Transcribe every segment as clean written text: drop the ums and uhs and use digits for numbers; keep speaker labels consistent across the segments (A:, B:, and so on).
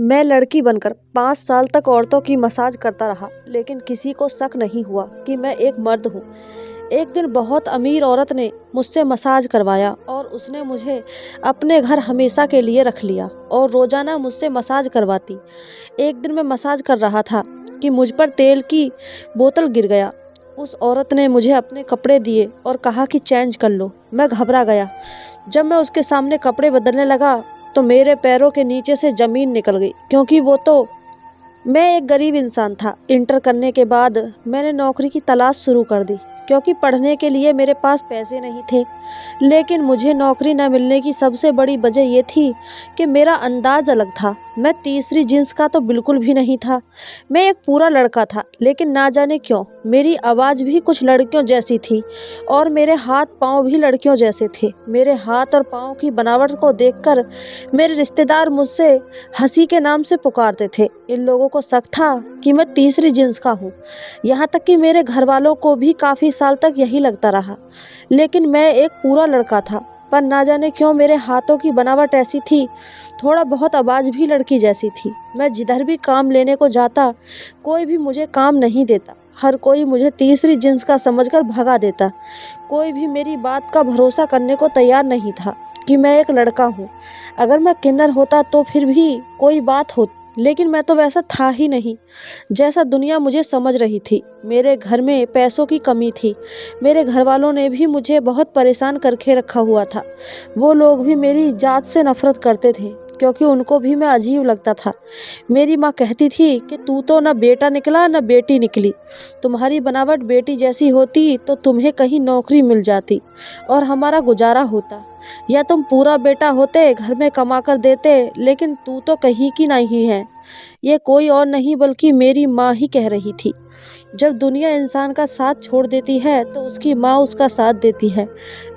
A: मैं लड़की बनकर 5 साल तक औरतों की मसाज करता रहा, लेकिन किसी को शक नहीं हुआ कि मैं एक मर्द हूँ। एक दिन बहुत अमीर औरत ने मुझसे मसाज करवाया और उसने मुझे अपने घर हमेशा के लिए रख लिया और रोज़ाना मुझसे मसाज करवाती। एक दिन मैं मसाज कर रहा था कि मुझ पर तेल की बोतल गिर गया। उस औरत ने मुझे अपने कपड़े दिए और कहा कि चेंज कर लो। मैं घबरा गया। जब मैं उसके सामने कपड़े बदलने लगा तो मेरे पैरों के नीचे से ज़मीन निकल गई, क्योंकि मैं एक गरीब इंसान था। इंटर करने के बाद मैंने नौकरी की तलाश शुरू कर दी, क्योंकि पढ़ने के लिए मेरे पास पैसे नहीं थे। लेकिन मुझे नौकरी न मिलने की सबसे बड़ी वजह ये थी कि मेरा अंदाज अलग था। मैं तीसरी जिन्स का तो बिल्कुल भी नहीं था। मैं एक पूरा लड़का था, लेकिन ना जाने क्यों मेरी आवाज़ भी कुछ लड़कियों जैसी थी और मेरे हाथ पाँव भी लड़कियों जैसे थे। मेरे हाथ और पाँव की बनावट को देखकर मेरे रिश्तेदार मुझसे हंसी के नाम से पुकारते थे। इन लोगों को शक था कि मैं तीसरी जिन्स का हूँ। यहाँ तक कि मेरे घर वालों को भी काफ़ी साल तक यही लगता रहा। लेकिन मैं एक पूरा लड़का था, पर ना जाने क्यों मेरे हाथों की बनावट ऐसी थी, थोड़ा बहुत आवाज़ भी लड़की जैसी थी। मैं जिधर भी काम लेने को जाता, कोई भी मुझे काम नहीं देता। हर कोई मुझे तीसरी जिन्स का समझकर भगा देता। कोई भी मेरी बात का भरोसा करने को तैयार नहीं था कि मैं एक लड़का हूँ। अगर मैं किन्नर होता तो फिर भी कोई बात हो, लेकिन मैं तो वैसा था ही नहीं जैसा दुनिया मुझे समझ रही थी। मेरे घर में पैसों की कमी थी। मेरे घर वालों ने भी मुझे बहुत परेशान करके रखा हुआ था। वो लोग भी मेरी जात से नफरत करते थे, क्योंकि उनको भी मैं अजीब लगता था। मेरी माँ कहती थी कि तू तो न बेटा निकला न बेटी निकली। तुम्हारी बनावट बेटी जैसी होती तो तुम्हें कहीं नौकरी मिल जाती और हमारा गुजारा होता, या तुम पूरा बेटा होते, घर में कमा कर देते। लेकिन तू तो कहीं की नहीं है। ये कोई और नहीं बल्कि मेरी माँ ही कह रही थी। जब दुनिया इंसान का साथ छोड़ देती है तो उसकी माँ उसका साथ देती है,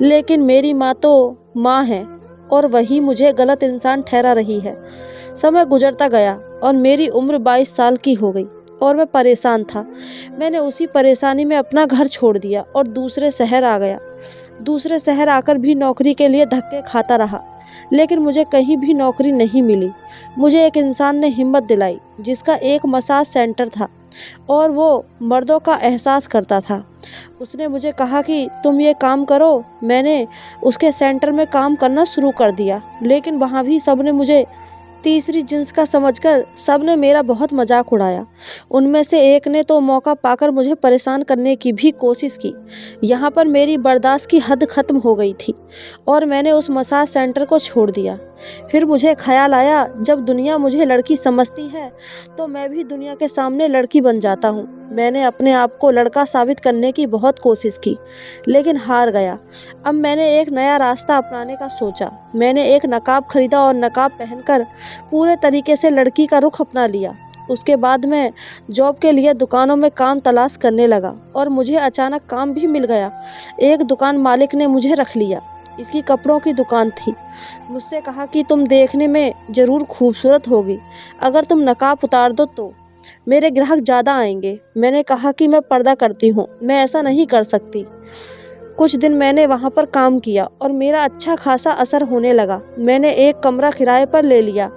A: लेकिन मेरी माँ तो माँ है और वही मुझे गलत इंसान ठहरा रही है। समय गुजरता गया और मेरी उम्र 22 साल की हो गई और मैं परेशान था। मैंने उसी परेशानी में अपना घर छोड़ दिया और दूसरे शहर आ गया। दूसरे शहर आकर भी नौकरी के लिए धक्के खाता रहा, लेकिन मुझे कहीं भी नौकरी नहीं मिली। मुझे एक इंसान ने हिम्मत दिलाई, जिसका एक मसाज सेंटर था और वो मर्दों का एहसास करता था। उसने मुझे कहा कि तुम ये काम करो। मैंने उसके सेंटर में काम करना शुरू कर दिया, लेकिन वहाँ भी सबने मुझे तीसरी जिन्स का समझकर सबने मेरा बहुत मजाक उड़ाया। उनमें से एक ने तो मौका पाकर मुझे परेशान करने की भी कोशिश की। यहाँ पर मेरी बर्दाश्त की हद खत्म हो गई थी और मैंने उस मसाज सेंटर को छोड़ दिया। फिर मुझे ख्याल आया, जब दुनिया मुझे लड़की समझती है तो मैं भी दुनिया के सामने लड़की बन जाता हूँ। मैंने अपने आप को लड़का साबित करने की बहुत कोशिश की, लेकिन हार गया। अब मैंने एक नया रास्ता अपनाने का सोचा। मैंने एक नकाब खरीदा और नकाब पहनकर पूरे तरीके से लड़की का रुख अपना लिया। उसके बाद मैं जॉब के लिए दुकानों में काम तलाश करने लगा और मुझे अचानक काम भी मिल गया। एक दुकान मालिक ने मुझे रख लिया। इसकी कपड़ों की दुकान थी। मुझसे कहा कि तुम देखने में ज़रूर खूबसूरत होगी, अगर तुम नकाब उतार दो तो मेरे ग्राहक ज़्यादा आएंगे। मैंने कहा कि मैं पर्दा करती हूँ, मैं ऐसा नहीं कर सकती। कुछ दिन मैंने वहाँ पर काम किया और मेरा अच्छा खासा असर होने लगा। मैंने एक कमरा किराए पर ले लिया।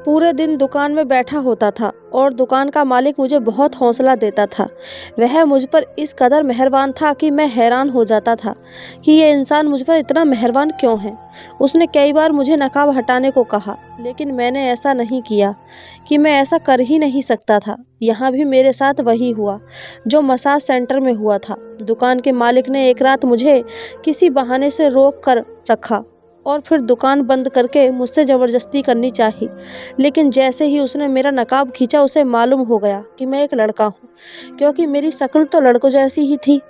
A: पूरे दिन दुकान में बैठा होता था और दुकान का मालिक मुझे बहुत हौसला देता था। वह मुझ पर इस कदर मेहरबान था कि मैं हैरान हो जाता था कि ये इंसान मुझ पर इतना मेहरबान क्यों है। उसने कई बार मुझे नकाब हटाने को कहा, लेकिन मैंने ऐसा नहीं किया कि मैं ऐसा कर ही नहीं सकता था। यहाँ भी मेरे साथ वही हुआ जो मसाज सेंटर में हुआ था। दुकान के मालिक ने एक रात मुझे किसी बहाने से रोक कर रखा और फिर दुकान बंद करके मुझसे ज़बरदस्ती करनी चाहिए। लेकिन जैसे ही उसने मेरा नकाब खींचा, उसे मालूम हो गया कि मैं एक लड़का हूँ, क्योंकि मेरी शक्ल तो लड़कों जैसी ही थी,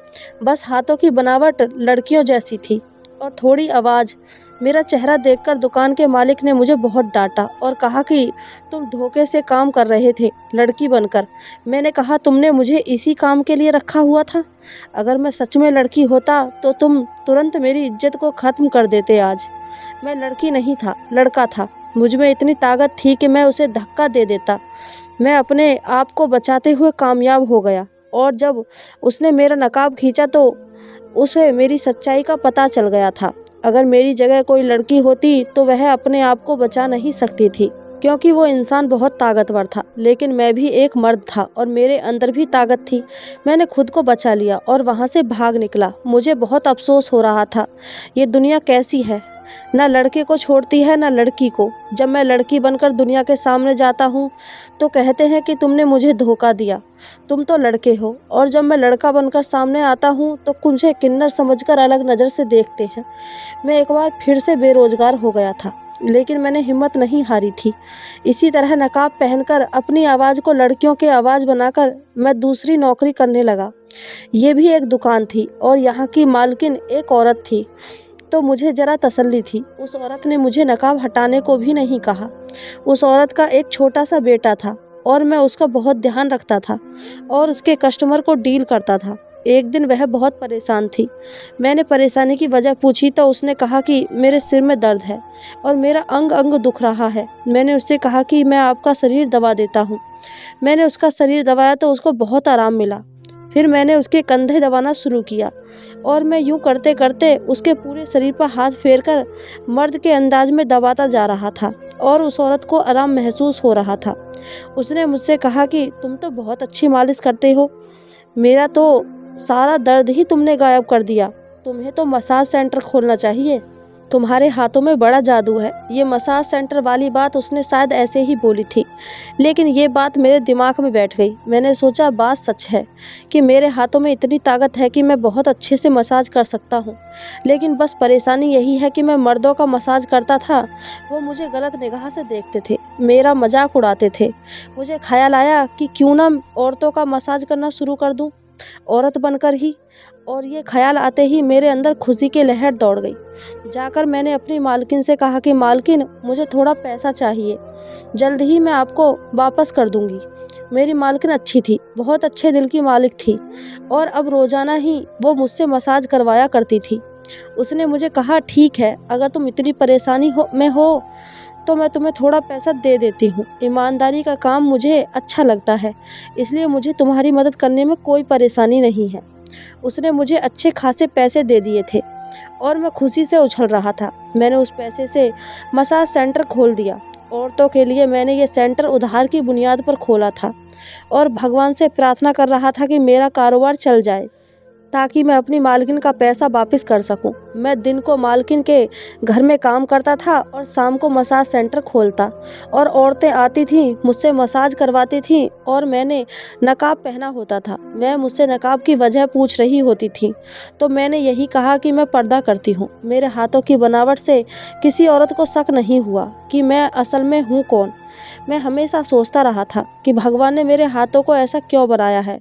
A: बस हाथों की बनावट लड़कियों जैसी थी और थोड़ी आवाज़। मेरा चेहरा देखकर दुकान के मालिक ने मुझे बहुत डांटा और कहा कि तुम धोखे से काम कर रहे थे लड़की बनकर। मैंने कहा, तुमने मुझे इसी काम के लिए रखा हुआ था। अगर मैं सच में लड़की होता तो तुम तुरंत मेरी इज्जत को ख़त्म कर देते। आज मैं लड़की नहीं था, लड़का था। मुझ में इतनी ताकत थी कि मैं उसे धक्का दे देता। मैं अपने आप को बचाते हुए कामयाब हो गया और जब उसने मेरा नकाब खींचा तो उसे मेरी सच्चाई का पता चल गया था। अगर मेरी जगह कोई लड़की होती तो वह अपने आप को बचा नहीं सकती थी। क्योंकि वो इंसान बहुत ताकतवर था, लेकिन मैं भी एक मर्द था और मेरे अंदर भी ताकत थी। मैंने खुद को बचा लिया और वहाँ से भाग निकला। मुझे बहुत अफ़सोस हो रहा था। ये दुनिया कैसी है, ना लड़के को छोड़ती है ना लड़की को। जब मैं लड़की बनकर दुनिया के सामने जाता हूँ तो कहते हैं कि तुमने मुझे धोखा दिया, तुम तो लड़के हो। और जब मैं लड़का बनकर सामने आता हूँ तो मुझे किन्नर समझकर अलग नज़र से देखते हैं। मैं एक बार फिर से बेरोजगार हो गया था, लेकिन मैंने हिम्मत नहीं हारी थी। इसी तरह नकाब पहनकर अपनी आवाज़ को लड़कियों की आवाज़ बनाकर मैं दूसरी नौकरी करने लगा। ये भी एक दुकान थी और यहाँ की मालकिन एक औरत थी, तो मुझे ज़रा तसल्ली थी। उस औरत ने मुझे नकाब हटाने को भी नहीं कहा। उस औरत का एक छोटा सा बेटा था और मैं उसका बहुत ध्यान रखता था और उसके कस्टमर को डील करता था। एक दिन वह बहुत परेशान थी। मैंने परेशानी की वजह पूछी तो उसने कहा कि मेरे सिर में दर्द है और मेरा अंग अंग दुख रहा है। मैंने उससे कहा कि मैं आपका शरीर दबा देता हूँ। मैंने उसका शरीर दबाया तो उसको बहुत आराम मिला। फिर मैंने उसके कंधे दबाना शुरू किया और मैं यूँ करते करते उसके पूरे शरीर पर हाथ फेरकर मर्द के अंदाज में दबाता जा रहा था और उस औरत को आराम महसूस हो रहा था। उसने मुझसे कहा कि तुम तो बहुत अच्छी मालिश करते हो, मेरा तो सारा दर्द ही तुमने गायब कर दिया। तुम्हें तो मसाज सेंटर खोलना चाहिए, तुम्हारे हाथों में बड़ा जादू है। ये मसाज सेंटर वाली बात उसने शायद ऐसे ही बोली थी, लेकिन ये बात मेरे दिमाग में बैठ गई। मैंने सोचा बात सच है कि मेरे हाथों में इतनी ताकत है कि मैं बहुत अच्छे से मसाज कर सकता हूँ। लेकिन बस परेशानी यही है कि मैं मर्दों का मसाज करता था, वो मुझे गलत निगाह से देखते थे, मेरा मजाक उड़ाते थे। मुझे ख्याल आया कि क्यों ना औरतों का मसाज करना शुरू कर दूँ, औरत बनकर ही। और ये ख्याल आते ही मेरे अंदर खुशी की लहर दौड़ गई। जाकर मैंने अपनी मालकिन से कहा कि मालकिन, मुझे थोड़ा पैसा चाहिए, जल्द ही मैं आपको वापस कर दूंगी। मेरी मालकिन अच्छी थी, बहुत अच्छे दिल की मालिक थी और अब रोज़ाना ही वो मुझसे मसाज करवाया करती थी। उसने मुझे कहा, ठीक है, अगर तुम इतनी परेशानी में हो तो मैं तुम्हें थोड़ा पैसा दे देती हूँ। ईमानदारी का काम मुझे अच्छा लगता है, इसलिए मुझे तुम्हारी मदद करने में कोई परेशानी नहीं है। उसने मुझे अच्छे खासे पैसे दे दिए थे और मैं खुशी से उछल रहा था। मैंने उस पैसे से मसाज सेंटर खोल दिया। औरतों के लिए मैंने ये सेंटर उधार की बुनियाद पर खोला था और भगवान से प्रार्थना कर रहा था कि मेरा कारोबार चल जाए ताकि मैं अपनी मालकिन का पैसा वापस कर सकूं। मैं दिन को मालकिन के घर में काम करता था और शाम को मसाज सेंटर खोलता और औरतें आती थीं, मुझसे मसाज करवाती थीं और मैंने नकाब पहना होता था। वह मुझसे नकाब की वजह पूछ रही होती थी तो मैंने यही कहा कि मैं पर्दा करती हूँ। मेरे हाथों की बनावट से किसी औरत को शक नहीं हुआ कि मैं असल में हूँ कौन। मैं हमेशा सोचता रहा था कि भगवान ने मेरे हाथों को ऐसा क्यों बनाया है,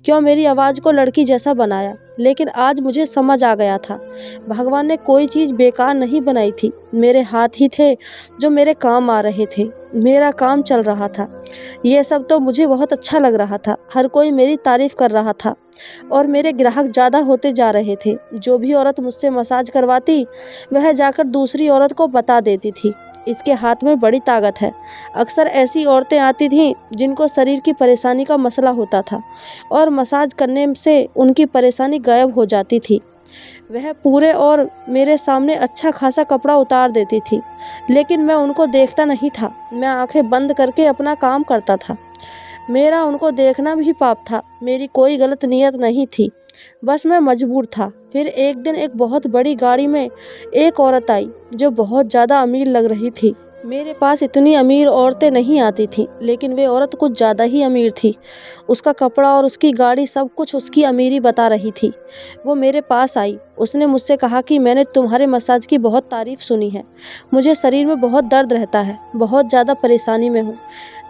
A: क्यों मेरी आवाज़ को लड़की जैसा बनाया। लेकिन आज मुझे समझ आ गया था, भगवान ने कोई चीज़ बेकार नहीं बनाई थी। मेरे हाथ ही थे जो मेरे काम आ रहे थे, मेरा काम चल रहा था। ये सब तो मुझे बहुत अच्छा लग रहा था। हर कोई मेरी तारीफ़ कर रहा था और मेरे ग्राहक ज़्यादा होते जा रहे थे। जो भी औरत मुझसे मसाज करवाती वह जाकर दूसरी औरत को बता देती थी, इसके हाथ में बड़ी ताकत है। अक्सर ऐसी औरतें आती थीं जिनको शरीर की परेशानी का मसला होता था और मसाज करने से उनकी परेशानी गायब हो जाती थी। वह पूरे और मेरे सामने अच्छा खासा कपड़ा उतार देती थी, लेकिन मैं उनको देखता नहीं था। मैं आंखें बंद करके अपना काम करता था। मेरा उनको देखना भी पाप था। मेरी कोई गलत नीयत नहीं थी, बस मैं मजबूर था। फिर एक दिन एक बहुत बड़ी गाड़ी में एक औरत आई जो बहुत ज़्यादा अमीर लग रही थी। मेरे पास इतनी अमीर औरतें नहीं आती थीं, लेकिन वे औरत कुछ ज़्यादा ही अमीर थी। उसका कपड़ा और उसकी गाड़ी सब कुछ उसकी अमीरी बता रही थी। वो मेरे पास आई। उसने मुझसे कहा कि मैंने तुम्हारे मसाज की बहुत तारीफ़ सुनी है। मुझे शरीर में बहुत दर्द रहता है, बहुत ज़्यादा परेशानी में हूँ।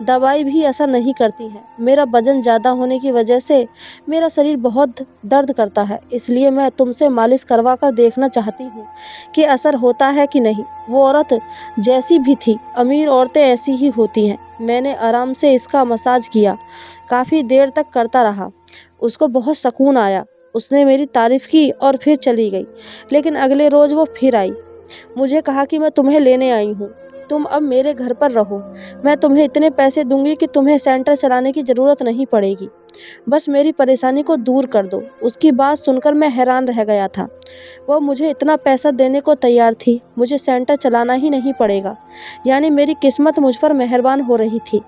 A: दवाई भी असर नहीं करती है। मेरा वज़न ज़्यादा होने की वजह से मेरा शरीर बहुत दर्द करता है, इसलिए मैं तुमसे मालिश करवा कर देखना चाहती हूँ कि असर होता है कि नहीं। वो औरत जैसी भी थी, अमीर औरतें ऐसी ही होती हैं। मैंने आराम से इसका मसाज किया, काफ़ी देर तक करता रहा। उसको बहुत सुकून आया। उसने मेरी तारीफ़ की और फिर चली गई। लेकिन अगले रोज़ वो फिर आई। मुझे कहा कि मैं तुम्हें लेने आई हूँ। तुम अब मेरे घर पर रहो। मैं तुम्हें इतने पैसे दूंगी कि तुम्हें सेंटर चलाने की ज़रूरत नहीं पड़ेगी। बस मेरी परेशानी को दूर कर दो। उसकी बात सुनकर मैं हैरान रह गया था। वो मुझे इतना पैसा देने को तैयार थी, मुझे सेंटर चलाना ही नहीं पड़ेगा। यानी मेरी किस्मत मुझ पर मेहरबान हो रही थी।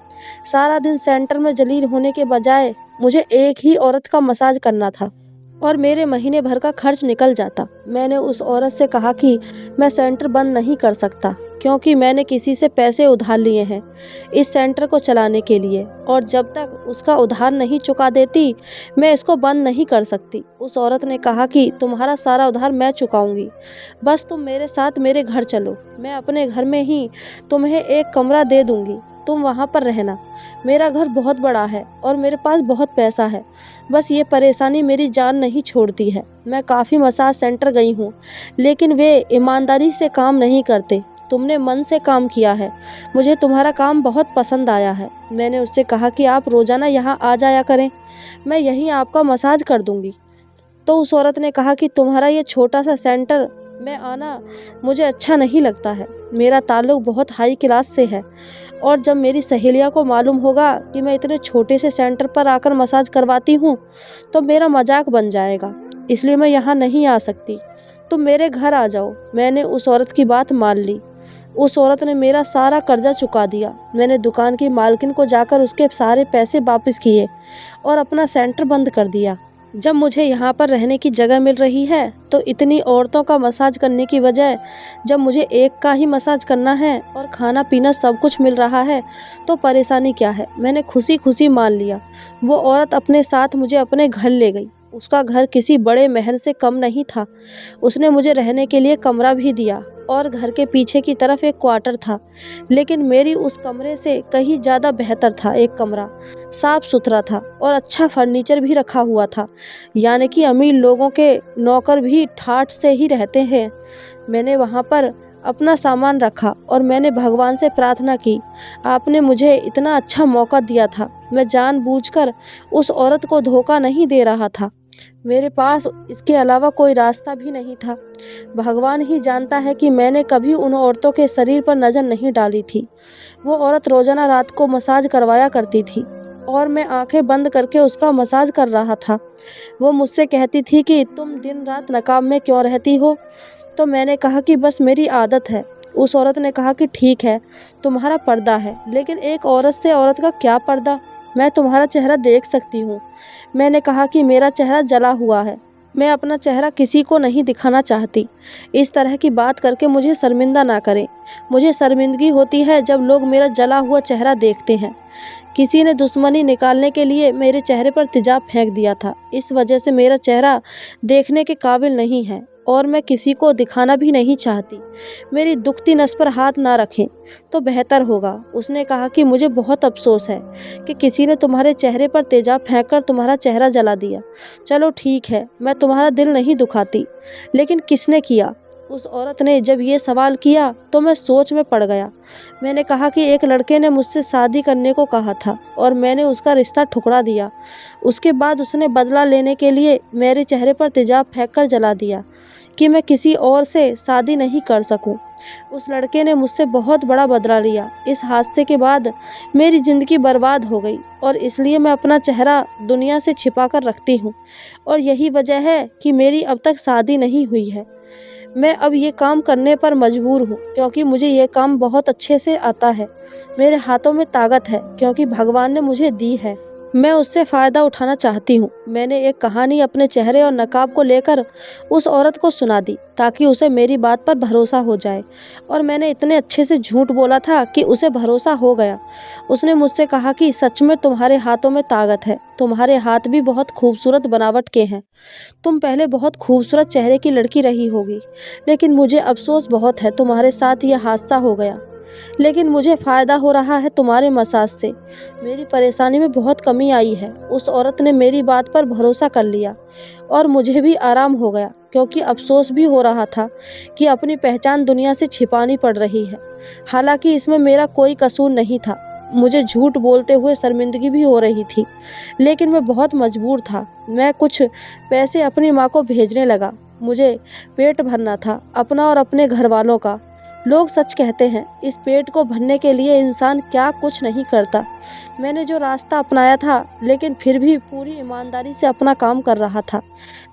A: सारा दिन सेंटर में जलील होने के बजाय मुझे एक ही औरत का मसाज करना था और मेरे महीने भर का खर्च निकल जाता। मैंने उस औरत से कहा कि मैं सेंटर बंद नहीं कर सकता, क्योंकि मैंने किसी से पैसे उधार लिए हैं इस सेंटर को चलाने के लिए, और जब तक उसका उधार नहीं चुका देती मैं इसको बंद नहीं कर सकती। उस औरत ने कहा कि तुम्हारा सारा उधार मैं चुकाऊंगी, बस तुम मेरे साथ मेरे घर चलो। मैं अपने घर में ही तुम्हें एक कमरा दे दूंगी, तुम वहाँ पर रहना। मेरा घर बहुत बड़ा है और मेरे पास बहुत पैसा है, बस ये परेशानी मेरी जान नहीं छोड़ती है। मैं काफ़ी मसाज सेंटर गई हूँ, लेकिन वे ईमानदारी से काम नहीं करते। तुमने मन से काम किया है, मुझे तुम्हारा काम बहुत पसंद आया है। मैंने उससे कहा कि आप रोज़ाना यहाँ आ जाया करें, मैं यहीं आपका मसाज कर दूँगी। तो उस औरत ने कहा कि तुम्हारा ये छोटा सा सेंटर में आना मुझे अच्छा नहीं लगता है। मेरा ताल्लुक बहुत हाई क्लास से है, और जब मेरी सहेलियों को मालूम होगा कि मैं इतने छोटे से सेंटर पर आकर मसाज करवाती हूँ तो मेरा मजाक बन जाएगा, इसलिए मैं यहाँ नहीं आ सकती। तुम मेरे घर आ जाओ। मैंने उस औरत की बात मान ली। उस औरत ने मेरा सारा कर्जा चुका दिया। मैंने दुकान की मालकिन को जाकर उसके सारे पैसे वापस किए और अपना सेंटर बंद कर दिया। जब मुझे यहाँ पर रहने की जगह मिल रही है तो इतनी औरतों का मसाज करने की बजाय जब मुझे एक का ही मसाज करना है और खाना पीना सब कुछ मिल रहा है तो परेशानी क्या है। मैंने खुशी खुशी मान लिया। वो औरत अपने साथ मुझे अपने घर ले गई। उसका घर किसी बड़े महल से कम नहीं था। उसने मुझे रहने के लिए कमरा भी दिया और घर के पीछे की तरफ एक क्वार्टर था, लेकिन मेरी उस कमरे से कहीं ज़्यादा बेहतर था। एक कमरा साफ सुथरा था और अच्छा फर्नीचर भी रखा हुआ था, यानी कि अमीर लोगों के नौकर भी ठाठ से ही रहते हैं। मैंने वहाँ पर अपना सामान रखा और मैंने भगवान से प्रार्थना की, आपने मुझे इतना अच्छा मौका दिया था, मैं जानबूझकर उस औरत को धोखा नहीं दे रहा था। मेरे पास इसके अलावा कोई रास्ता भी नहीं था। भगवान ही जानता है कि मैंने कभी उन औरतों के शरीर पर नज़र नहीं डाली थी। वो औरत रोज़ाना रात को मसाज करवाया करती थी और मैं आंखें बंद करके उसका मसाज कर रहा था। वो मुझसे कहती थी कि तुम दिन रात नकाब में क्यों रहती हो? तो मैंने कहा कि बस मेरी आदत है। उस औरत ने कहा कि ठीक है, तुम्हारा पर्दा है, लेकिन एक औरत से औरत का क्या पर्दा, मैं तुम्हारा चेहरा देख सकती हूँ। मैंने कहा कि मेरा चेहरा जला हुआ है, मैं अपना चेहरा किसी को नहीं दिखाना चाहती। इस तरह की बात करके मुझे शर्मिंदा ना करें। मुझे शर्मिंदगी होती है जब लोग मेरा जला हुआ चेहरा देखते हैं। किसी ने दुश्मनी निकालने के लिए मेरे चेहरे पर तेजाब फेंक दिया था। इस वजह से मेरा चेहरा देखने के काबिल नहीं है और मैं किसी को दिखाना भी नहीं चाहती। मेरी दुखती नस पर हाथ ना रखें तो बेहतर होगा। उसने कहा कि मुझे बहुत अफसोस है कि किसी ने तुम्हारे चेहरे पर तेजाब फेंककर तुम्हारा चेहरा जला दिया। चलो ठीक है, मैं तुम्हारा दिल नहीं दुखाती, लेकिन किसने किया? उस औरत ने जब ये सवाल किया तो मैं सोच में पड़ गया। मैंने कहा कि एक लड़के ने मुझसे शादी करने को कहा था और मैंने उसका रिश्ता ठुकरा दिया। उसके बाद उसने बदला लेने के लिए मेरे चेहरे पर तेजाब फेंककर जला दिया कि मैं किसी और से शादी नहीं कर सकूं। उस लड़के ने मुझसे बहुत बड़ा बदला लिया। इस हादसे के बाद मेरी ज़िंदगी बर्बाद हो गई और इसलिए मैं अपना चेहरा दुनिया से छिपा कर रखती हूँ, और यही वजह है कि मेरी अब तक शादी नहीं हुई है। मैं अब ये काम करने पर मजबूर हूँ क्योंकि मुझे ये काम बहुत अच्छे से आता है। मेरे हाथों में ताकत है क्योंकि भगवान ने मुझे दी है। मैं उससे फ़ायदा उठाना चाहती हूँ। मैंने एक कहानी अपने चेहरे और नकाब को लेकर उस औरत को सुना दी ताकि उसे मेरी बात पर भरोसा हो जाए, और मैंने इतने अच्छे से झूठ बोला था कि उसे भरोसा हो गया। उसने मुझसे कहा कि सच में तुम्हारे हाथों में ताकत है, तुम्हारे हाथ भी बहुत खूबसूरत बनावट के हैं। तुम पहले बहुत खूबसूरत चेहरे की लड़की रही होगी, लेकिन मुझे अफसोस बहुत है तुम्हारे साथ यह हादसा हो गया। लेकिन मुझे फ़ायदा हो रहा है तुम्हारे मसाज से। मेरी परेशानी में बहुत कमी आई है। उस औरत ने मेरी बात पर भरोसा कर लिया और मुझे भी आराम हो गया, क्योंकि अफसोस भी हो रहा था कि अपनी पहचान दुनिया से छिपानी पड़ रही है। हालांकि इसमें मेरा कोई कसूर नहीं था। मुझे झूठ बोलते हुए शर्मिंदगी भी हो रही थी, लेकिन मैं बहुत मजबूर था। मैं कुछ पैसे अपनी माँ को भेजने लगा। मुझे पेट भरना था, अपना और अपने घर वालों का। लोग सच कहते हैं, इस पेट को भरने के लिए इंसान क्या कुछ नहीं करता। मैंने जो रास्ता अपनाया था, लेकिन फिर भी पूरी ईमानदारी से अपना काम कर रहा था।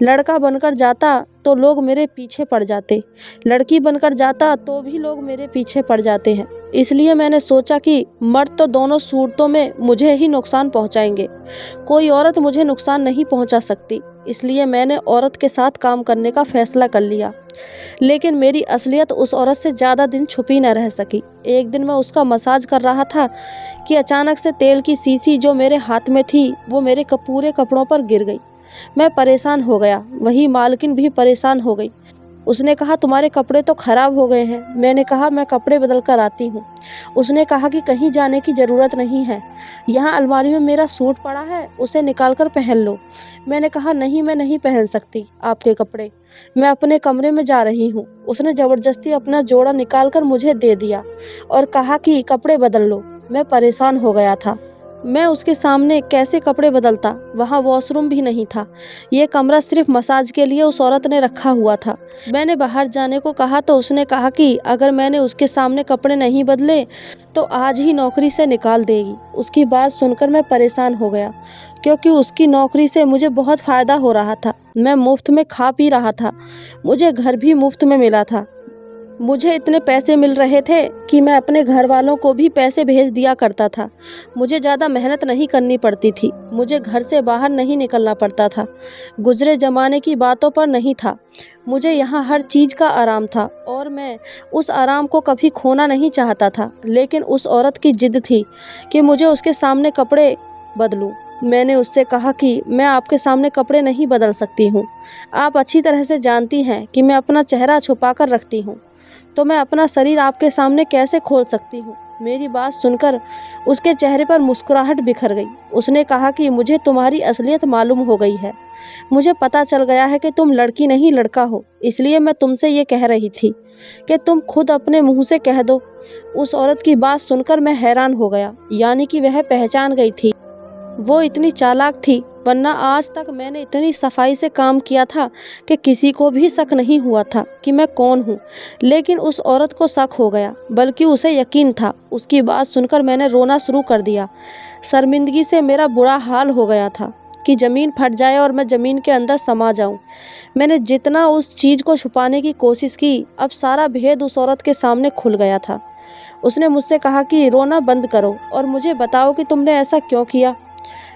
A: लड़का बनकर जाता तो लोग मेरे पीछे पड़ जाते, लड़की बनकर जाता तो भी लोग मेरे पीछे पड़ जाते हैं। इसलिए मैंने सोचा कि मर्द तो दोनों सूरतों में मुझे ही नुकसान पहुंचाएंगे, कोई औरत मुझे नुकसान नहीं पहुंचा सकती। इसलिए मैंने औरत के साथ काम करने का फैसला कर लिया। लेकिन मेरी असलियत उस औरत से ज़्यादा दिन छुपी न रह सकी। एक दिन मैं उसका मसाज कर रहा था कि अचानक से तेल की शीशी जो मेरे हाथ में थी वो मेरे पूरे कपड़ों पर गिर गई। मैं परेशान हो गया, वही मालकिन भी परेशान हो गई। उसने कहा, तुम्हारे कपड़े तो खराब हो गए हैं। मैंने कहा, मैं कपड़े बदल कर आती हूँ। उसने कहा कि कहीं जाने की ज़रूरत नहीं है, यहाँ अलमारी में मेरा सूट पड़ा है, उसे निकाल कर पहन लो। मैंने कहा, नहीं, मैं नहीं पहन सकती आपके कपड़े, मैं अपने कमरे में जा रही हूँ। उसने ज़बरदस्ती अपना जोड़ा निकाल कर मुझे दे दिया और कहा कि कपड़े बदल लो। मैं परेशान हो गया था, मैं उसके सामने कैसे कपड़े बदलता, वहाँ वॉशरूम भी नहीं था। ये कमरा सिर्फ मसाज के लिए उस औरत ने रखा हुआ था। मैंने बाहर जाने को कहा तो उसने कहा कि अगर मैंने उसके सामने कपड़े नहीं बदले तो आज ही नौकरी से निकाल देगी। उसकी बात सुनकर मैं परेशान हो गया, क्योंकि उसकी नौकरी से मुझे बहुत फ़ायदा हो रहा था। मैं मुफ्त में खा पी रहा था, मुझे घर भी मुफ्त में मिला था। मुझे इतने पैसे मिल रहे थे कि मैं अपने घर वालों को भी पैसे भेज दिया करता था। मुझे ज़्यादा मेहनत नहीं करनी पड़ती थी, मुझे घर से बाहर नहीं निकलना पड़ता था, गुजरे ज़माने की बातों पर नहीं था। मुझे यहाँ हर चीज़ का आराम था और मैं उस आराम को कभी खोना नहीं चाहता था। लेकिन उस औरत की जिद थी कि मुझे उसके सामने कपड़े बदलूं। मैंने उससे कहा कि मैं आपके सामने कपड़े नहीं बदल सकती हूँ। आप अच्छी तरह से जानती हैं कि मैं अपना चेहरा छुपा कर रखती हूँ, तो मैं अपना शरीर आपके सामने कैसे खोल सकती हूँ। मेरी बात सुनकर उसके चेहरे पर मुस्कुराहट बिखर गई। उसने कहा कि मुझे तुम्हारी असलियत मालूम हो गई है, मुझे पता चल गया है कि तुम लड़की नहीं लड़का हो, इसलिए मैं तुमसे ये कह रही थी कि तुम खुद अपने मुंह से कह दो। उस औरत की बात सुनकर मैं हैरान हो गया, यानी कि वह पहचान गई थी। वो इतनी चालाक थी, वरना आज तक मैंने इतनी सफाई से काम किया था कि किसी को भी शक नहीं हुआ था कि मैं कौन हूँ। लेकिन उस औरत को शक हो गया, बल्कि उसे यकीन था। उसकी बात सुनकर मैंने रोना शुरू कर दिया। शर्मिंदगी से मेरा बुरा हाल हो गया था कि ज़मीन फट जाए और मैं ज़मीन के अंदर समा जाऊं। मैंने जितना उस चीज़ को छुपाने की कोशिश की, अब सारा भेद उस औरत के सामने खुल गया था। उसने मुझसे कहा कि रोना बंद करो और मुझे बताओ कि तुमने ऐसा क्यों किया।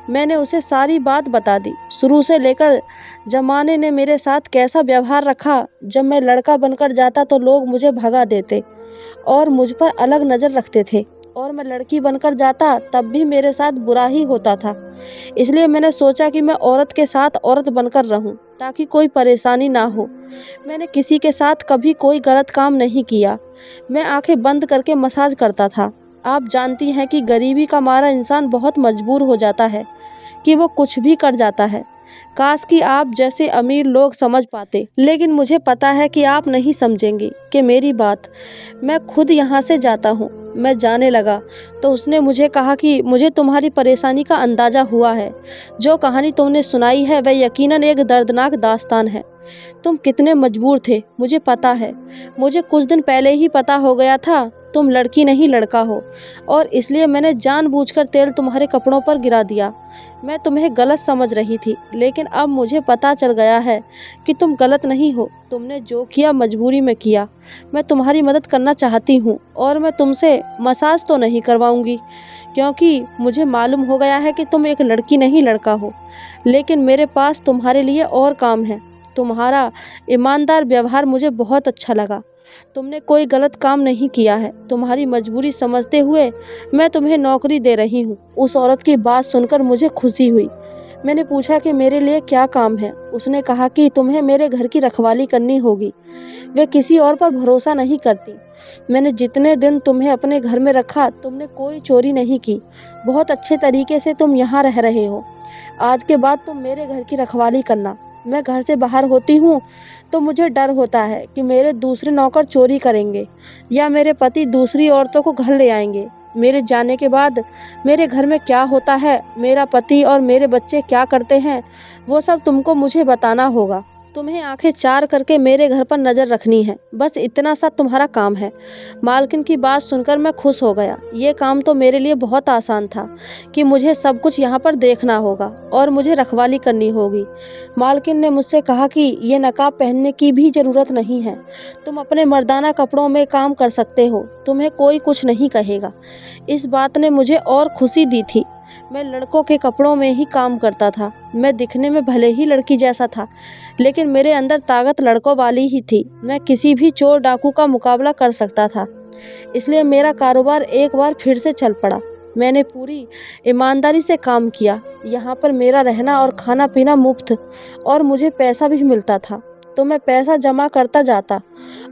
A: मैंने उसे सारी बात बता दी, शुरू से लेकर ज़माने ने मेरे साथ कैसा व्यवहार रखा। जब मैं लड़का बनकर जाता तो लोग मुझे भगा देते और मुझ पर अलग नज़र रखते थे, और मैं लड़की बनकर जाता तब भी मेरे साथ बुरा ही होता था। इसलिए मैंने सोचा कि मैं औरत के साथ औरत बनकर रहूं, ताकि कोई परेशानी ना हो। मैंने किसी के साथ कभी कोई गलत काम नहीं किया। मैं आंखें बंद करके मसाज करता था। आप जानती हैं कि गरीबी का मारा इंसान बहुत मजबूर हो जाता है कि वो कुछ भी कर जाता है। काश कि आप जैसे अमीर लोग समझ पाते, लेकिन मुझे पता है कि आप नहीं समझेंगे कि मेरी बात। मैं खुद यहाँ से जाता हूँ। मैं जाने लगा तो उसने मुझे कहा कि मुझे तुम्हारी परेशानी का अंदाज़ा हुआ है। जो कहानी तुमने सुनाई है वह यकीनन एक दर्दनाक दास्तान है। तुम कितने मजबूर थे मुझे पता है। मुझे कुछ दिन पहले ही पता हो गया था तुम लड़की नहीं लड़का हो, और इसलिए मैंने जानबूझकर तेल तुम्हारे कपड़ों पर गिरा दिया। मैं तुम्हें गलत समझ रही थी, लेकिन अब मुझे पता चल गया है कि तुम गलत नहीं हो। तुमने जो किया मजबूरी में किया। मैं तुम्हारी मदद करना चाहती हूँ और मैं तुमसे मसाज तो नहीं करवाऊंगी, क्योंकि मुझे मालूम हो गया है कि तुम एक लड़की नहीं लड़का हो। लेकिन मेरे पास तुम्हारे लिए और काम है। तुम्हारा ईमानदार व्यवहार मुझे बहुत अच्छा लगा। तुमने कोई गलत काम नहीं किया है। तुम्हारी मजबूरी समझते हुए मैं तुम्हें नौकरी दे रही हूँ। उस औरत की बात सुनकर मुझे खुशी हुई। मैंने पूछा कि मेरे लिए क्या काम है। उसने कहा कि तुम्हें मेरे घर की रखवाली करनी होगी। वे किसी और पर भरोसा नहीं करती। मैंने जितने दिन तुम्हें अपने घर में रखा तुमने कोई चोरी नहीं की। बहुत अच्छे तरीके से तुम यहाँ रह रहे हो। आज के बाद तुम मेरे घर की रखवाली करना। मैं घर से बाहर होती हूँ तो मुझे डर होता है कि मेरे दूसरे नौकर चोरी करेंगे या मेरे पति दूसरी औरतों को घर ले आएंगे। मेरे जाने के बाद मेरे घर में क्या होता है, मेरा पति और मेरे बच्चे क्या करते हैं, वो सब तुमको मुझे बताना होगा। तुम्हें आंखें चार करके मेरे घर पर नज़र रखनी है, बस इतना सा तुम्हारा काम है। मालकिन की बात सुनकर मैं खुश हो गया। ये काम तो मेरे लिए बहुत आसान था कि मुझे सब कुछ यहाँ पर देखना होगा और मुझे रखवाली करनी होगी। मालकिन ने मुझसे कहा कि ये नकाब पहनने की भी ज़रूरत नहीं है, तुम अपने मर्दाना कपड़ों में काम कर सकते हो, तुम्हें कोई कुछ नहीं कहेगा। इस बात ने मुझे और खुशी दी थी। मैं लड़कों के कपड़ों में ही काम करता था। मैं दिखने में भले ही लड़की जैसा था, लेकिन मेरे अंदर ताकत लड़कों वाली ही थी। मैं किसी भी चोर डाकू का मुकाबला कर सकता था। इसलिए मेरा कारोबार एक बार फिर से चल पड़ा। मैंने पूरी ईमानदारी से काम किया। यहाँ पर मेरा रहना और खाना पीना मुफ्त और मुझे पैसा भी मिलता था। तो मैं पैसा जमा करता जाता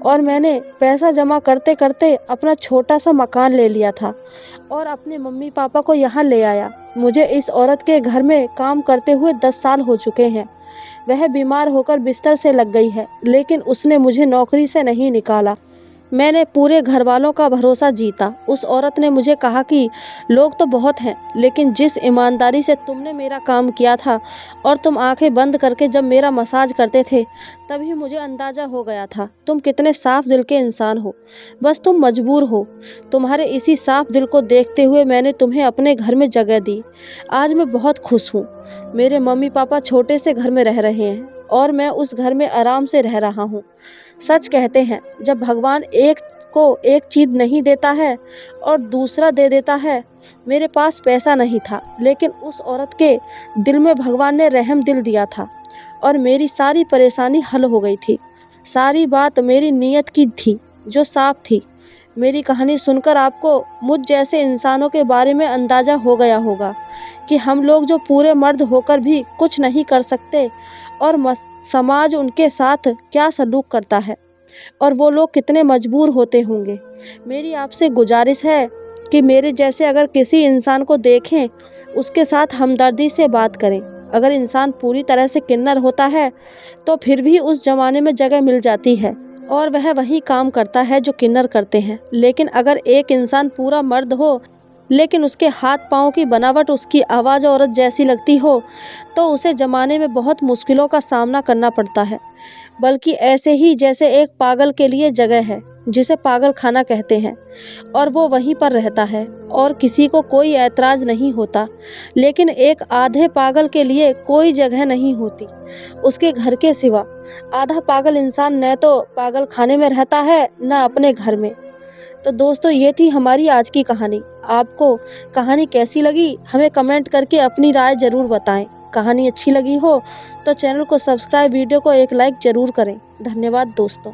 A: और मैंने पैसा जमा करते करते अपना छोटा सा मकान ले लिया था और अपने मम्मी पापा को यहाँ ले आया। मुझे इस औरत के घर में काम करते हुए 10 साल हो चुके हैं। वह बीमार होकर बिस्तर से लग गई है, लेकिन उसने मुझे नौकरी से नहीं निकाला। मैंने पूरे घर वालों का भरोसा जीता। उस औरत ने मुझे कहा कि लोग तो बहुत हैं, लेकिन जिस ईमानदारी से तुमने मेरा काम किया था और तुम आंखें बंद करके जब मेरा मसाज करते थे, तभी मुझे अंदाज़ा हो गया था तुम कितने साफ दिल के इंसान हो। बस तुम मजबूर हो। तुम्हारे इसी साफ दिल को देखते हुए मैंने तुम्हें अपने घर में जगह दी। आज मैं बहुत खुश हूँ। मेरे मम्मी पापा छोटे से घर में रह रहे हैं और मैं उस घर में आराम से रह रहा हूँ। सच कहते हैं, जब भगवान एक को एक चीज़ नहीं देता है और दूसरा दे देता है। मेरे पास पैसा नहीं था, लेकिन उस औरत के दिल में भगवान ने रहम दिल दिया था और मेरी सारी परेशानी हल हो गई थी। सारी बात मेरी नीयत की थी, जो साफ थी। मेरी कहानी सुनकर आपको मुझ जैसे इंसानों के बारे में अंदाज़ा हो गया होगा कि हम लोग जो पूरे मर्द होकर भी कुछ नहीं कर सकते और समाज उनके साथ क्या सलूक करता है और वो लोग कितने मजबूर होते होंगे। मेरी आपसे गुजारिश है कि मेरे जैसे अगर किसी इंसान को देखें, उसके साथ हमदर्दी से बात करें। अगर इंसान पूरी तरह से किन्नर होता है तो फिर भी उस ज़माने में जगह मिल जाती है और वह वही काम करता है जो किन्नर करते हैं। लेकिन अगर एक इंसान पूरा मर्द हो, लेकिन उसके हाथ पाँव की बनावट उसकी आवाज़ औरत जैसी लगती हो, तो उसे ज़माने में बहुत मुश्किलों का सामना करना पड़ता है। बल्कि ऐसे ही जैसे एक पागल के लिए जगह है, जिसे पागल खाना कहते हैं, और वो वहीं पर रहता है और किसी को कोई ऐतराज़ नहीं होता। लेकिन एक आधे पागल के लिए कोई जगह नहीं होती उसके घर के सिवा। आधा पागल इंसान न तो पागल खाने में रहता है, न अपने घर में। तो दोस्तों, ये थी हमारी आज की कहानी। आपको कहानी कैसी लगी हमें कमेंट करके अपनी राय ज़रूर बताएं। कहानी अच्छी लगी हो तो चैनल को सब्सक्राइब, वीडियो को एक लाइक ज़रूर करें। धन्यवाद दोस्तों।